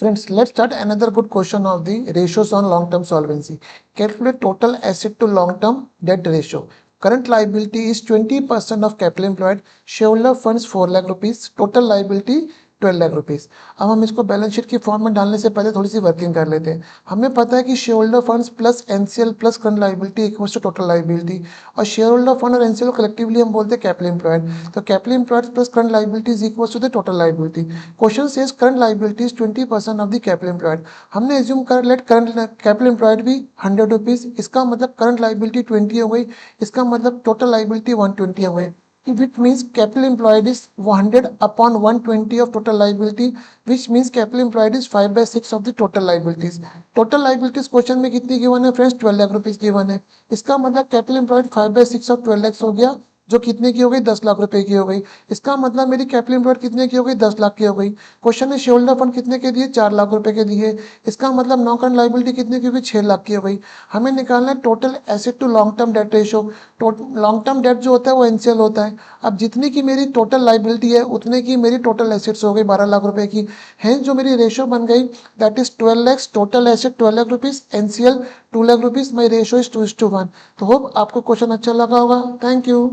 Friends, let's start another good question of the ratios on long-term solvency. Calculate total asset to long-term debt ratio. Current liability is 20% of capital employed. Shareholder funds 4 lakh rupees. Total liability 12 lakh rupees. अब हम इसको balance sheet की form में डालने से पहले थोड़ी सी working कर लेते हैं। हमें पता है कि shareholder funds plus NCL plus current liability equals to total liability, और शेयर होल्डर फंड और एनसीएल को कलेक्टिवली हम बोलते हैं कैपिटल एम्प्लॉयड। तो capital employed plus current liability is equals to the total liability. Question says current liability is 20% of the capital employed. हमने assume कर let current capital employed भी 100 rupees, इसका मतलब करंट लाइबिलिटी 20 हो गई, इसका मतलब टोटल लाइबिलिटी 120 हो गई, which means capital employed is 100 upon 120 of total liability, which means capital employed is 5/6 of the total liabilities. Total liabilities question में कितनी गिवन है फ्रेंड्स? 12 लाख रुपीज गिवन है। इसका मतलब कैपिटल एम्प्लॉयड 5/6 ऑफ 12 lakhs हो गया, जो कितने की हो गई? 10 लाख रुपए की हो गई। इसका मतलब मेरी कैपिटल एम्प्लॉयड कितने की हो गई? 10 लाख की हो गई। क्वेश्चन में शेयर होल्डर फंड कितने के दिए? 4 लाख रुपए के दिए। इसका मतलब नॉन करंट लायबिलिटी कितने की हो गई? 6 लाख की हो गई। हमें निकालना है total asset to long term debt ratio. Long term debt जो होता है वो एनसीएल होता है। अब जितनी की मेरी टोटल लाइबिलिटी है उतने की मेरी टोटल एसेट्स हो गई 12 लाख रुपए की। है जो मेरी रेशियो बन गई that is 12 lakhs, total asset 12 lakh rupees, NCL 2 lakh rupees, my ratio is 2:1। तो होप आपको क्वेश्चन अच्छा लगा होगा। Thank you.